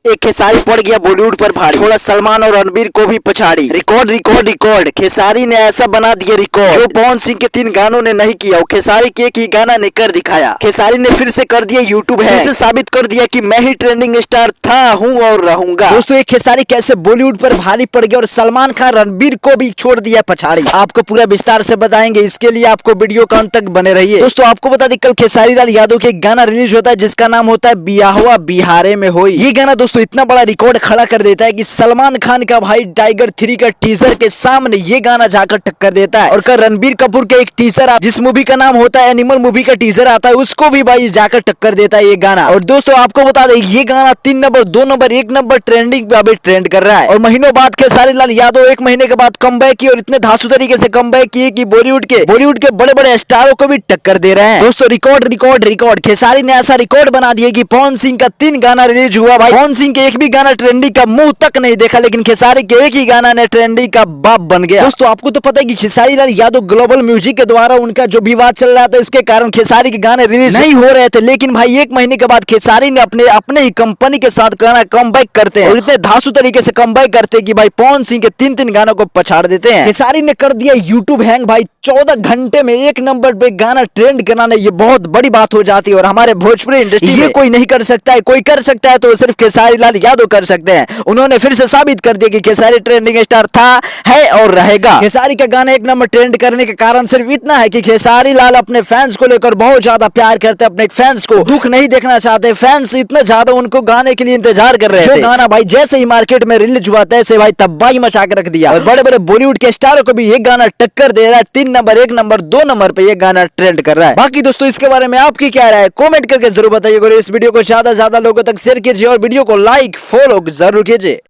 एक खेसारी पड़ गया बॉलीवुड पर भारी, थोड़ा सलमान और रणबीर को भी पछाड़ी। रिकॉर्ड रिकॉर्ड रिकॉर्ड, खेसारी ने ऐसा बना दिया रिकॉर्ड जो पवन सिंह के 3 गानों ने नहीं किया, और खेसारी के एक ही गाना ने कर दिखाया। खेसारी ने फिर से कर दिया यूट्यूब है, फिर से साबित कर दिया कि मैं ही ट्रेंडिंग स्टार था, हूँ और रहूंगा। दोस्तों एक खेसारी कैसे बॉलीवुड पर भारी पड़ गया और सलमान खान रणबीर को भी छोड़ दिया पछाड़ी, आपको पूरा विस्तार से बताएंगे। इसके लिए आपको वीडियो का अंत तक बने रहिए। दोस्तों आपको बता दें, कल खेसारी लाल यादव के एक गाना रिलीज होता है जिसका नाम होता है बियाहुआ बिहारे में होई। ये गाना दोस्तों इतना बड़ा रिकॉर्ड खड़ा कर देता है कि सलमान खान का भाई टाइगर 3 का टीजर के सामने ये गाना जाकर टक्कर देता है। और कल रणबीर कपूर के एक टीजर जिस मूवी का नाम होता है एनिमल मूवी का टीजर आता है, उसको भी भाई जाकर टक्कर देता है ये गाना। और दोस्तों आपको बता दें, ये गाना 3 नंबर 2 नंबर 1 नंबर ट्रेंडिंग पे अभी ट्रेंड कर रहा है। और महीनों बाद खेसारी लाल यादव 1 महीने के बाद कमबैक की, और इतने धांसू तरीके से कमबैक किए कि बॉलीवुड के बड़े बड़े स्टारों को भी टक्कर दे रहे हैं। दोस्तों रिकॉर्ड रिकॉर्ड रिकॉर्ड, खेसारी ने ऐसा रिकॉर्ड बना दिया कि पवन सिंह का 3 गाना रिलीज हुआ। भाई पवन सिंह के एक भी गाना ट्रेंडिंग का मुंह तक नहीं देखा, लेकिन खेसारी के एक ही गाना ने ट्रेंडिंग का बाप बन गया। दोस्तों आपको तो पता है कि खेसारी लाल यादव ग्लोबल म्यूजिक के द्वारा उनका जो विवाद चल रहा था, इसके कारण खेसारी के गाने रिलीज नहीं हो रहे थे। लेकिन भाई 1 महीने के बाद खेसारी ने अपने ही कंपनी के साथ गाना कमबैक करते हैं, और इतने धांसू तरीके से कमबैक करते हैं कि भाई पवन सिंह के 3 गानों को पछाड़ देते हैं। खेसारी ने कर दिया यूट्यूब हैंग। भाई 14 घंटे में 1 नंबर पे गाना ट्रेंड कराना ये बहुत बड़ी बात हो जाती है, और हमारे भोजपुरी इंडस्ट्री में कोई नहीं कर सकता है। कोई कर सकता है तो सिर्फ खेसारी लाल यादव कर सकते हैं। उन्होंने फिर से साबित कर दिया कि खेसारी ट्रेंडिंग स्टार था, है और रहेगा। खेसारी का गाना 1 नंबर ट्रेंड करने के कारण सिर्फ इतना है कि खेसारी लाल अपने फैंस को लेकर बहुत ज्यादा प्यार करते हैं, अपने फैंस को दुख नहीं देखना चाहते। फैंस इतने ज्यादा उनको गाने के लिए इंतजार कर रहे थे। गाना भाई जैसे ही मार्केट में रिलीज हुआ तैसे भाई तबाही मचा के रख दिया, और बड़े बड़े बॉलीवुड के स्टारों को भी ये गाना टक्कर दे रहा है। 3 नंबर 1 नंबर 2 नंबर पे ये गाना ट्रेंड कर रहा है। बाकी दोस्तों इसके बारे में आपकी क्या राय है, कमेंट करके जरूर बताइए। इस वीडियो को ज्यादा से ज्यादा लोगों तक शेयर कीजिए, और वीडियो को लाइक फॉलो जरूर कीजिए।